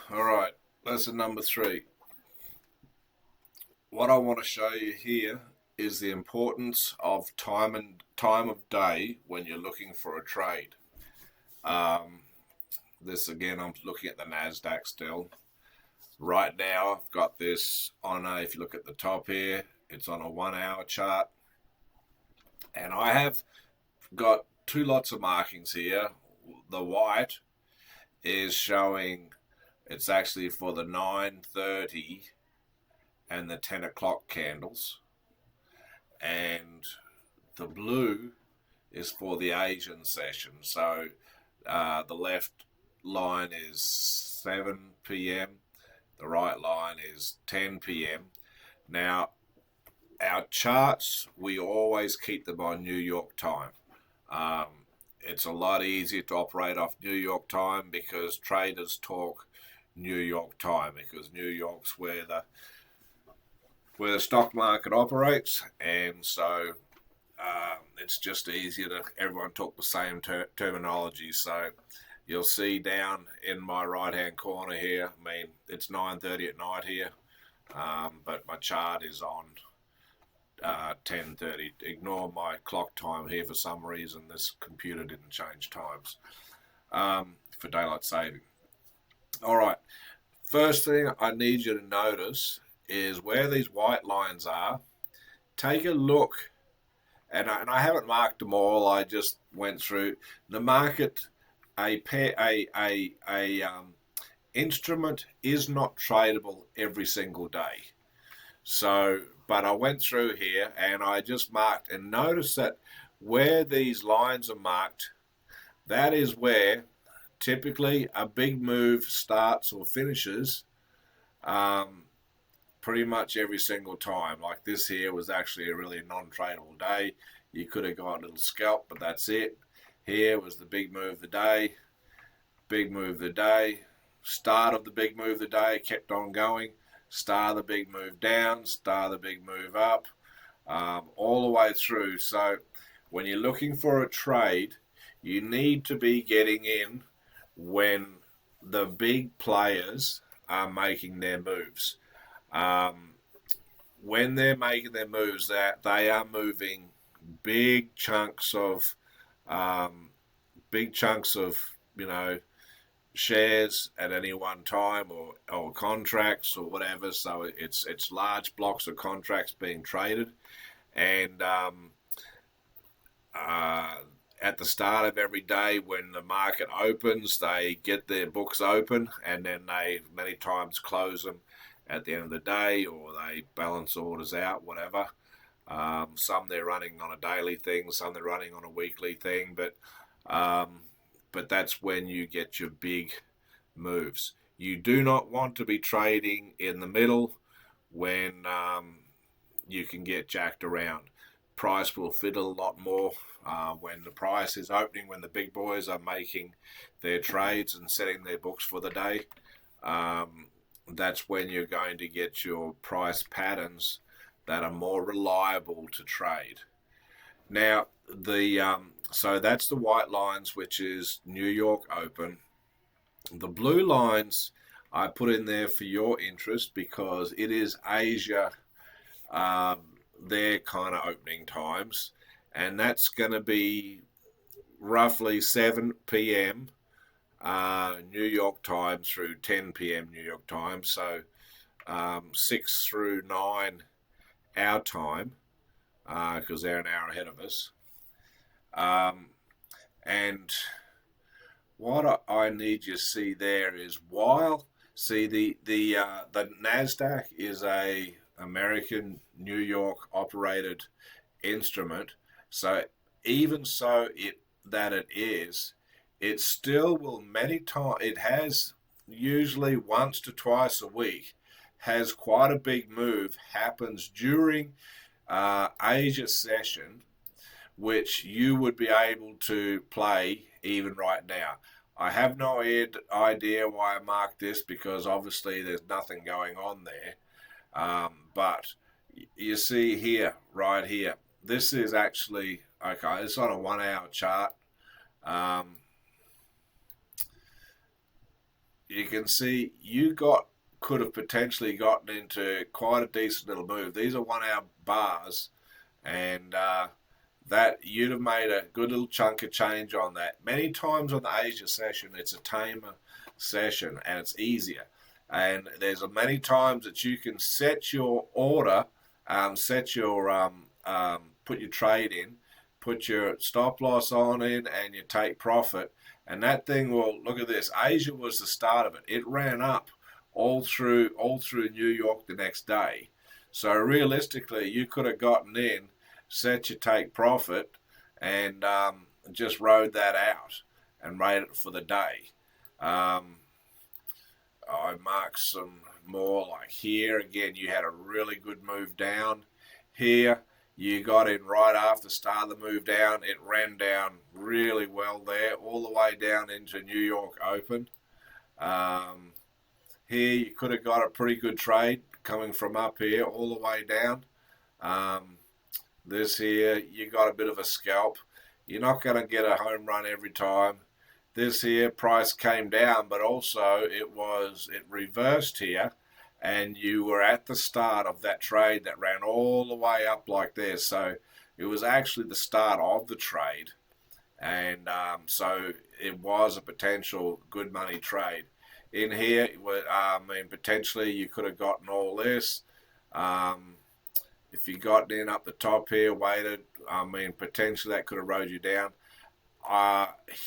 All right, lesson number 3. What I want to show you here is the importance of time of day when you're looking for a trade. Um, this again, I'm looking at the Nasdaq still. Right now, I've got this on a. If you look at the top here, it's on a 1 hour chart, and I have got two lots of markings here. The white is showing it's actually for the 9:30 and the 10 o'clock candles, and the blue is for the Asian session. So the left line is 7 p.m., the right line is 10 p.m. Now, our charts, we always keep them on New York time. It's a lot easier to operate off New York time because traders talk New York time, because New York's where the stock market operates, and so it's just easier to everyone talk the same terminology. So you'll see down in my right hand corner here, I mean, it's 9:30 at night here, but my chart is on 10:30. Ignore my clock time here. For some reason this computer didn't change times for daylight saving. All right, first thing I need you to notice is where these white lines are. Take a look, and I haven't marked them all. I just went through the market. A instrument is not tradable every single day. So, but I went through here and I just marked, and notice that where these lines are marked, that is where typically a big move starts or finishes. Pretty much every single time. Like this here was actually a really non-tradable day. You could have got a little scalp, but that's it. Here was the big move of the day. Big move of the day. Start of the big move of the day. Kept on going. Start of the big move down. Start of the big move up. All the way through. So when you're looking for a trade, you need to be getting in when the big players are making their moves. When they're making their moves, that they are moving big chunks of you know, shares at any one time, or contracts or whatever. So it's large blocks of contracts being traded, and at the start of every day when the market opens, they get their books open, and then they many times close them at the end of the day, or they balance orders out, whatever. Some they're running on a daily thing, some they're running on a weekly thing, but that's when you get your big moves. You do not want to be trading in the middle when you can get jacked around. Price will fiddle a lot more when the price is opening, when the big boys are making their trades and setting their books for the day. That's when you're going to get your price patterns that are more reliable to trade. Now, so that's the white lines, which is New York open. The blue lines I put in there for your interest because it is Asia, their kind of opening times, and that's going to be roughly 7 p.m. New York time through 10 p.m. New York time, so 6 through 9 our time, because they're an hour ahead of us. And what I need you to see there is the Nasdaq is a American New York operated instrument, so even so it still will many times, it has usually once to twice a week, has quite a big move happens during Asia session, which you would be able to play even right now. I have no idea why I marked this, because obviously there's nothing going on there. But you see here, right here, this is actually, okay, it's on a 1 hour chart. you can see could have potentially gotten into quite a decent little move. These are 1 hour bars, and that you'd have made a good little chunk of change on that. Many times on the Asia session, it's a tamer session and it's easier. And there's many times that you can set your order, put your trade in, put your stop loss on in, and you take profit. And that thing will, look at this. Asia was the start of it. It ran up all through New York the next day. So realistically, you could have gotten in, set your take profit, and just rode that out and rode it for the day. I marked some more like here. Again, you had a really good move down. Here, you got in right after the start of the move down. It ran down really well there, all the way down into New York Open. Here, you could have got a pretty good trade coming from up here all the way down. This here, you got a bit of a scalp. You're not going to get a home run every time. This here, price came down, but also it reversed here, and you were at the start of that trade that ran all the way up like this. So it was actually the start of the trade, and so it was a potential good money trade. In here, potentially you could have gotten all this. If you got in up the top here, waited, potentially that could have rode you down.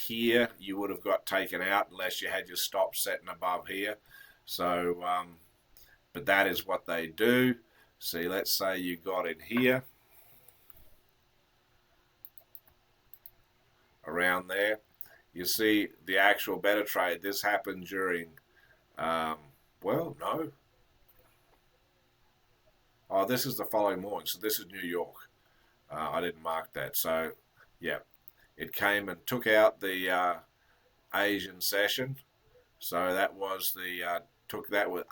Here, you would have got taken out unless you had your stop setting above here. So, but that is what they do. See, let's say you got in here, around there. You see the actual better trade. This happened during, well, no. Oh, this is the following morning. So this is New York. I didn't mark that. So, yeah, it came and took out the Asian session. So that was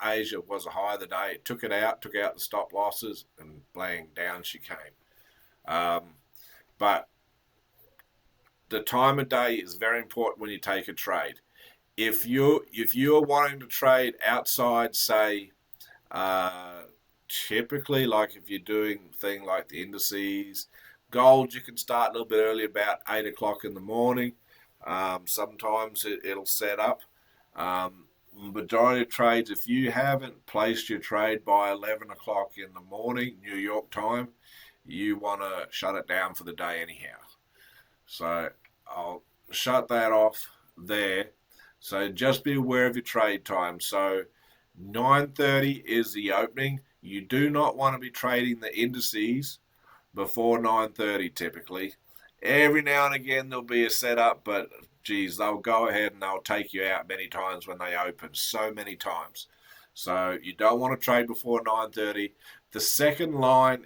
Asia was a high of the day. It took out the stop losses, and bang, down she came. But the time of day is very important when you take a trade. If you're wanting to trade outside, say, typically, like if you're doing thing like the indices, gold, you can start a little bit early, about 8 o'clock in the morning. Sometimes it'll set up. Majority of trades, if you haven't placed your trade by 11 o'clock in the morning, New York time, you want to shut it down for the day anyhow. So I'll shut that off there. So just be aware of your trade time. So 9:30 is the opening. You do not want to be trading the indices before 9:30 typically. Every now and again there'll be a setup, but geez, they'll go ahead and they'll take you out many times when they open, so many times. So you don't want to trade before 9:30. The second line,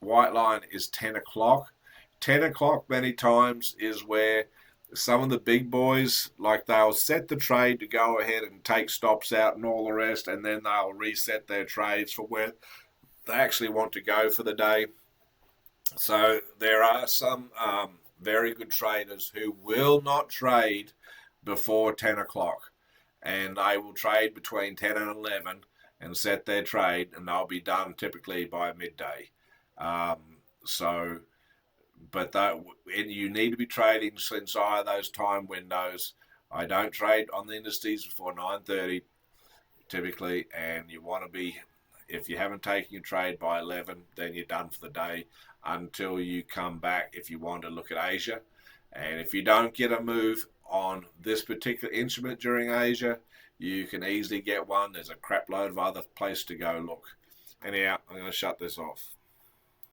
white line, is 10 o'clock. 10 o'clock many times is where some of the big boys, like they'll set the trade to go ahead and take stops out and all the rest, and then they'll reset their trades for where they actually want to go for the day. So there are some very good traders who will not trade before 10 o'clock, and they will trade between 10 and 11 and set their trade, and they'll be done typically by midday. And you need to be trading inside those time windows. I don't trade on the indices before 9:30 typically, and you want to be, if you haven't taken your trade by 11, then you're done for the day until you come back if you want to look at Asia. And if you don't get a move on this particular instrument during Asia, you can easily get one. There's a crap load of other place to go look. Anyhow, I'm going to shut this off.